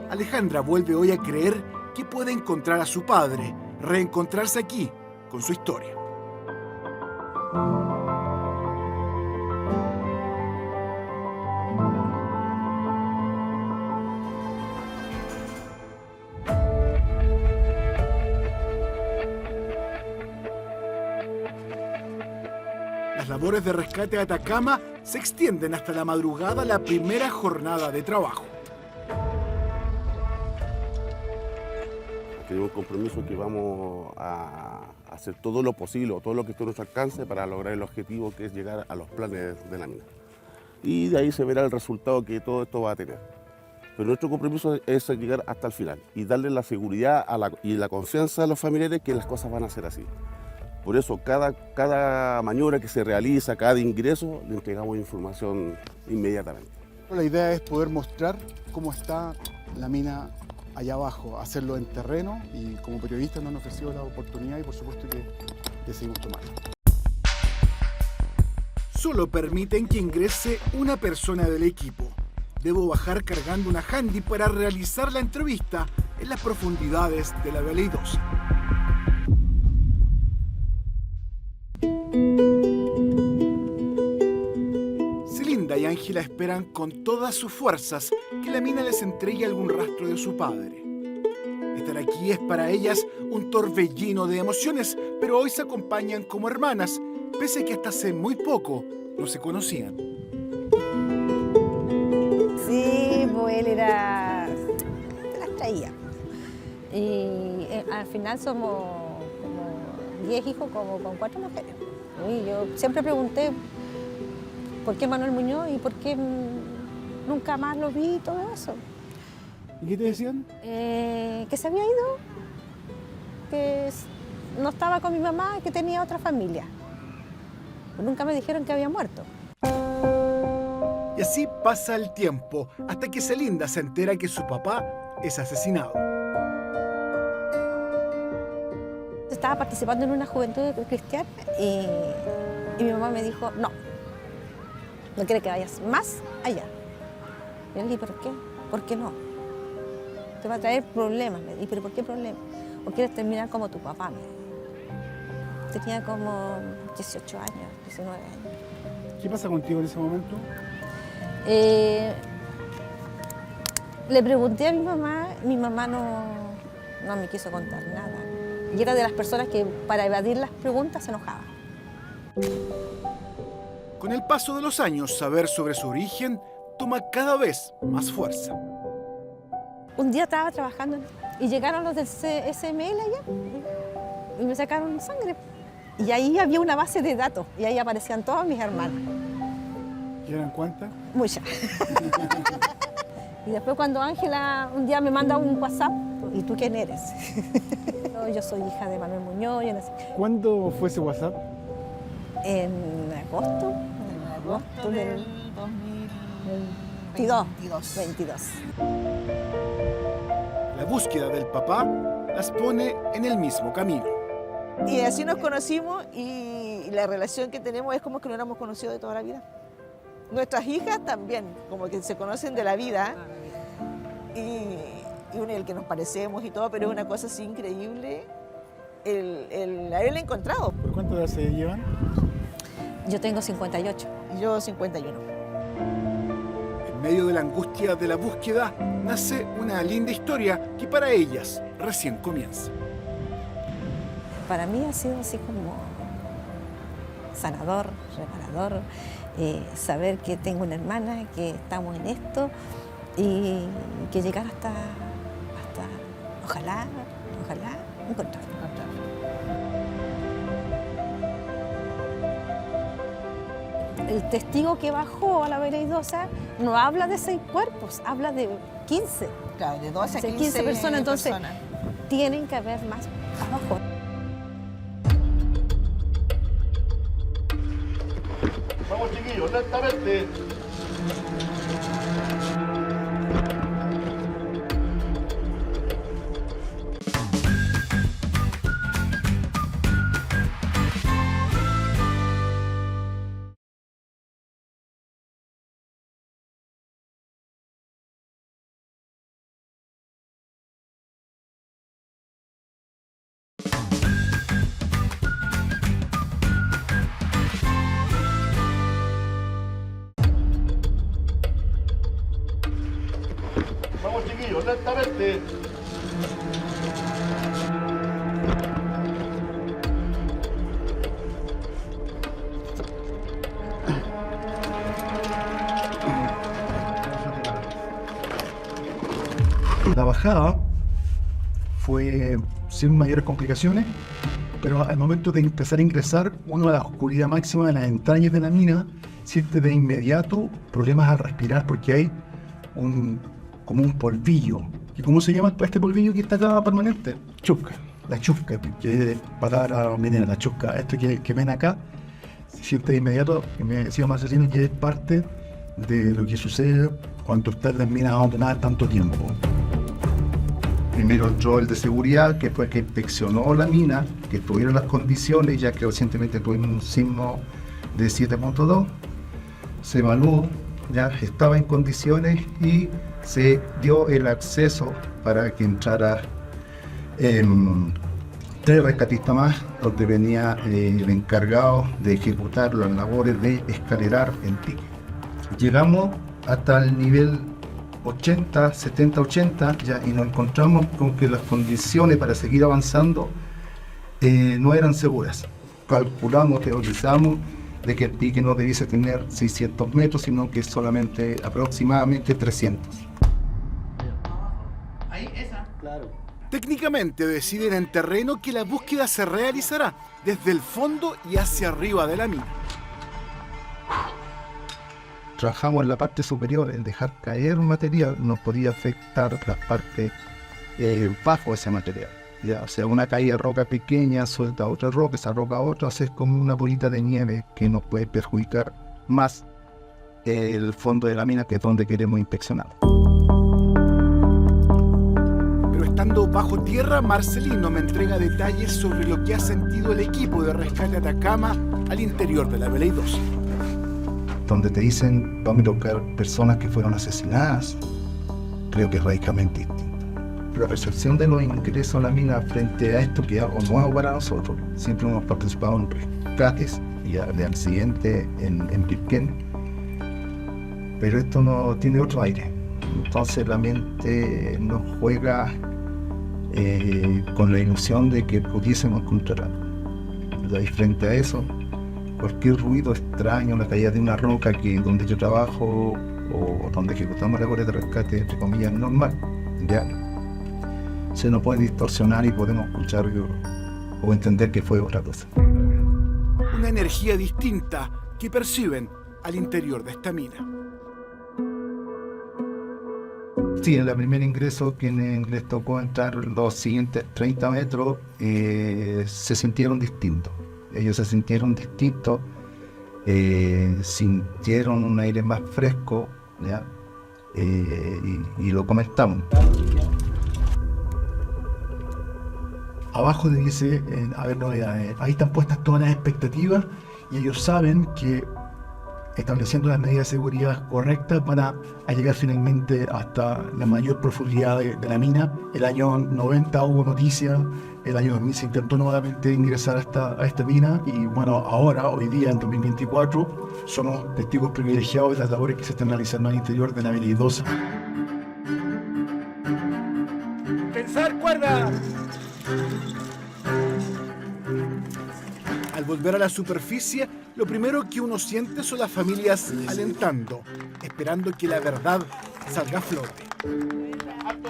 Alejandra vuelve hoy a creer que puede encontrar a su padre, reencontrarse aquí con su historia. Las labores de rescate a Atacama se extienden hasta la madrugada, la primera jornada de trabajo. Tenemos un compromiso que vamos a hacer todo lo posible o todo lo que esté a nuestro alcance para lograr el objetivo, que es llegar a los planes de la mina. Y de ahí se verá el resultado que todo esto va a tener. Pero nuestro compromiso es llegar hasta el final y darle la seguridad y la confianza a los familiares que las cosas van a ser así. Por eso cada maniobra que se realiza, cada ingreso, le entregamos información inmediatamente. La idea es poder mostrar cómo está la mina allá abajo, hacerlo en terreno, y como periodistas nos han ofrecido la oportunidad y por supuesto que decidimos tomarla. Solo permiten que ingrese una persona del equipo. Debo bajar cargando una handy para realizar la entrevista en las profundidades de la veleidosa. Celinda y Ángela esperan con todas sus fuerzas que la mina les entregue algún rastro de su padre. Estar aquí es para ellas un torbellino de emociones, pero hoy se acompañan como hermanas, pese a que hasta hace muy poco no se conocían. Sí, pues él era... te las traía. Y al final somos como 10 hijos como con 4 mujeres. Y yo siempre pregunté por qué Manuel Muñoz y por qué nunca más lo vi y todo eso. ¿Y qué te decían? Que se había ido, que no estaba con mi mamá, que tenía otra familia. Nunca me dijeron que había muerto. Y así pasa el tiempo, hasta que Celinda se entera que su papá es asesinado. Estaba participando en una juventud cristiana y mi mamá me dijo, no quiere que vayas más allá. Y yo le dije, ¿por qué? ¿Por qué no? Te va a traer problemas. Me dije, ¿pero por qué problemas? ¿O quieres terminar como tu papá? Me dijo. Tenía como 18 años, 19 años. ¿Qué pasa contigo en ese momento? Le pregunté a mi mamá no me quiso contar nada. Y era de las personas que para evadir las preguntas se enojaba. Con el paso de los años, saber sobre su origen toma cada vez más fuerza. Un día estaba trabajando y llegaron los del SML allá y me sacaron sangre. Y ahí había una base de datos y ahí aparecían todas mis hermanas. ¿Y eran cuántas? Muchas. Y después cuando Ángela un día me manda un WhatsApp, ¿y tú quién eres? Yo soy hija de Manuel Muñoz. Yo no sé. ¿Cuándo fue ese WhatsApp? En agosto del 2022. La búsqueda del papá las pone en el mismo camino. Y así nos conocimos y la relación que tenemos es como que nos hubiéramos conocido de toda la vida. Nuestras hijas también, como que se conocen de la vida y uno es el que nos parecemos y todo, pero es una cosa así increíble el haberla encontrado. ¿Por cuánto edad se llevan? Yo tengo 58. Y yo 51. En medio de la angustia de la búsqueda nace una linda historia que para ellas recién comienza. Para mí ha sido así como sanador, reparador, saber que tengo una hermana, que estamos en esto y que llegar hasta ojalá encontrarlo. El testigo que bajó a la vereidosa no habla de 6 cuerpos, habla de 15. Claro, de 12 a 15 personas, entonces tienen que haber más abajo. Vamos chiquillos, lentamente. Vamos chiquillos, lentamente. La bajada fue sin mayores complicaciones, pero al momento de empezar a ingresar, uno a la oscuridad máxima de las entrañas de la mina siente de inmediato problemas al respirar porque hay como un polvillo. ¿Y cómo se llama este polvillo que está acá permanente? Chusca. La chusca, que palabra minera, la chusca. Esto que ven acá, se siente de inmediato, que me decía Marcelino, que es parte de lo que sucede cuando está en las minas abandonadas tanto tiempo. Primero entró el de seguridad, que fue el que inspeccionó la mina, que tuvieron las condiciones, ya que recientemente tuvimos un sismo de 7.2. Se evaluó, ya estaba en condiciones y se dio el acceso para que entrara 3 rescatistas más, donde venía el encargado de ejecutar las labores de escalerar el pique. Llegamos hasta el nivel 80, 70, 80 ya, y nos encontramos con que las condiciones para seguir avanzando no eran seguras. Calculamos, teorizamos de que el pique no debiese tener 600 metros, sino que solamente aproximadamente 300. Ahí, esa. Claro. Técnicamente deciden en terreno que la búsqueda se realizará desde el fondo y hacia arriba de la mina. Trabajamos en la parte superior, el dejar caer material nos podía afectar las partes bajo ese material. Ya, o sea, una caída de roca pequeña suelta a otra roca, esa roca a otra, es como una bolita de nieve que nos puede perjudicar más el fondo de la mina, que es donde queremos inspeccionar. Pero estando bajo tierra, Marcelino me entrega detalles sobre lo que ha sentido el equipo de rescate Atacama al interior de la veleidosa. Donde te dicen, vamos a tocar personas que fueron asesinadas, creo que es radicalmente distinto. La percepción de los ingresos a la mina frente a esto, que es algo nuevo para nosotros, siempre hemos participado en rescates y de accidentes en Pirquén, pero esto no tiene otro aire. Entonces la mente nos juega con la ilusión de que pudiésemos encontrar algo. Y frente a eso, cualquier ruido extraño, la caída de una roca que donde yo trabajo o donde ejecutamos labores de rescate, entre comillas, normal, ya se nos puede distorsionar y podemos escuchar o entender que fue otra cosa. Una energía distinta que perciben al interior de esta mina. Sí, en el primer ingreso, quienes les tocó entrar los siguientes 30 metros, se sintieron distintos. Ellos se sintieron distintos, sintieron un aire más fresco, ¿ya? Y lo comentamos. Abajo dice, ahí están puestas todas las expectativas y ellos saben que estableciendo las medidas de seguridad correctas van a llegar finalmente hasta la mayor profundidad de la mina. El año 90 hubo noticias, el año 2000 se intentó nuevamente ingresar a esta mina y bueno, ahora, hoy día, en 2024, somos testigos privilegiados de las labores que se están realizando al interior de la Vela Idosa. ¡Tensar cuerda! Al volver a la superficie, lo primero que uno siente son las familias alentando, esperando que la verdad salga a flote.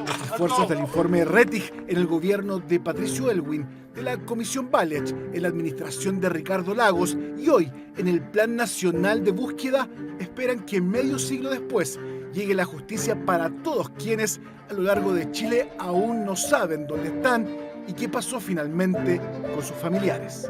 Los esfuerzos del informe Rettig en el gobierno de Patricio Aylwin, de la Comisión Valech en la administración de Ricardo Lagos y hoy en el Plan Nacional de Búsqueda esperan que medio siglo después llegue la justicia para todos quienes a lo largo de Chile aún no saben dónde están y qué pasó finalmente con sus familiares.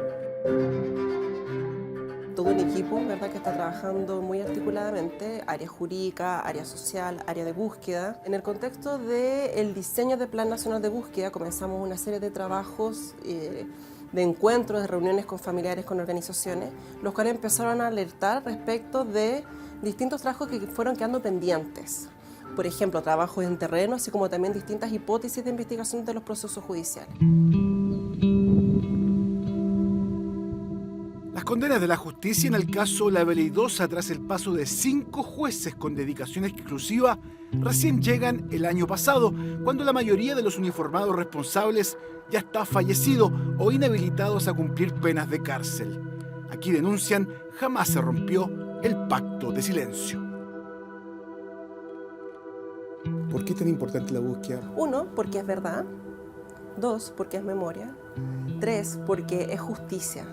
Todo un equipo, ¿verdad?, que está trabajando muy articuladamente, área jurídica, área social, área de búsqueda. En el contexto del diseño del Plan Nacional de Búsqueda comenzamos una serie de trabajos, de encuentros, de reuniones con familiares, con organizaciones, los cuales empezaron a alertar respecto de distintos trabajos que fueron quedando pendientes. Por ejemplo, trabajos en terreno, así como también distintas hipótesis de investigación de los procesos judiciales. Las condenas de la justicia en el caso La Vela Idosa, tras el paso de 5 jueces con dedicación exclusiva, recién llegan el año pasado, cuando la mayoría de los uniformados responsables ya está fallecido o inhabilitados a cumplir penas de cárcel. Aquí denuncian, jamás se rompió el pacto de silencio. ¿Por qué es tan importante la búsqueda? 1, porque es verdad. 2, porque es memoria. 3, porque es justicia.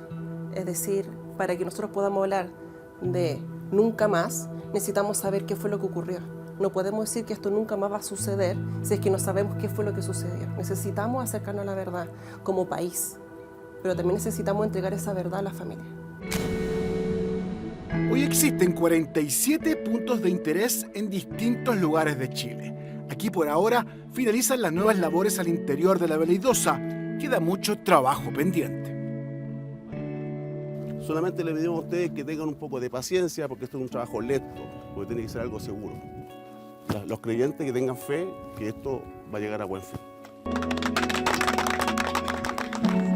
Es decir, para que nosotros podamos hablar de nunca más, necesitamos saber qué fue lo que ocurrió. No podemos decir que esto nunca más va a suceder si es que no sabemos qué fue lo que sucedió. Necesitamos acercarnos a la verdad como país, pero también necesitamos entregar esa verdad a la familia. Hoy existen 47 puntos de interés en distintos lugares de Chile. Aquí por ahora finalizan las nuevas labores al interior de La Vela Idosa. Queda mucho trabajo pendiente. Solamente le pedimos a ustedes que tengan un poco de paciencia porque esto es un trabajo lento, porque tiene que ser algo seguro. Los creyentes que tengan fe que esto va a llegar a buen fin.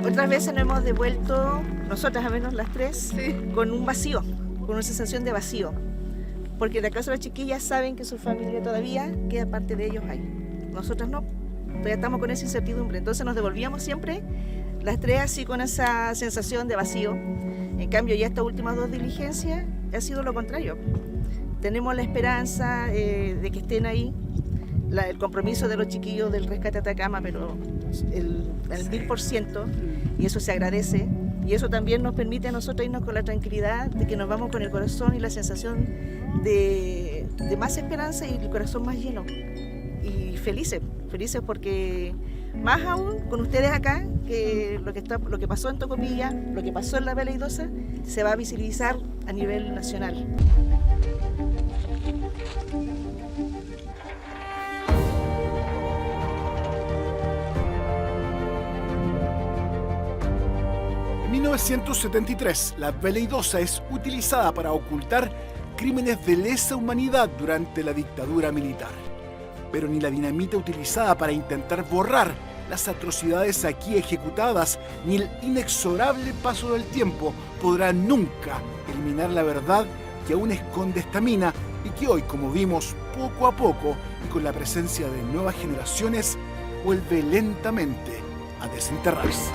Otras veces nos hemos devuelto, nosotras al menos las tres, con un vacío, con una sensación de vacío. Porque en la casa de las chiquillas saben que su familia todavía queda parte de ellos ahí. Nosotras no, todavía estamos con esa incertidumbre. Entonces nos devolvíamos siempre las tres así con esa sensación de vacío. En cambio, ya estas últimas 2 diligencias ha sido lo contrario. Tenemos la esperanza de que estén ahí, el compromiso de los chiquillos del rescate Atacama, pero el 1000%, y eso se agradece. Y eso también nos permite a nosotros irnos con la tranquilidad de que nos vamos con el corazón y la sensación de más esperanza y el corazón más lleno. Y felices porque más aún con ustedes acá, que lo que pasó en Tocopilla, lo que pasó en La Vela Idosa, se va a visibilizar a nivel nacional. En 1973, La Vela Idosa es utilizada para ocultar crímenes de lesa humanidad durante la dictadura militar. Pero ni la dinamita utilizada para intentar borrar las atrocidades aquí ejecutadas, ni el inexorable paso del tiempo podrán nunca eliminar la verdad que aún esconde esta mina y que hoy, como vimos, poco a poco y con la presencia de nuevas generaciones, vuelve lentamente a desenterrarse.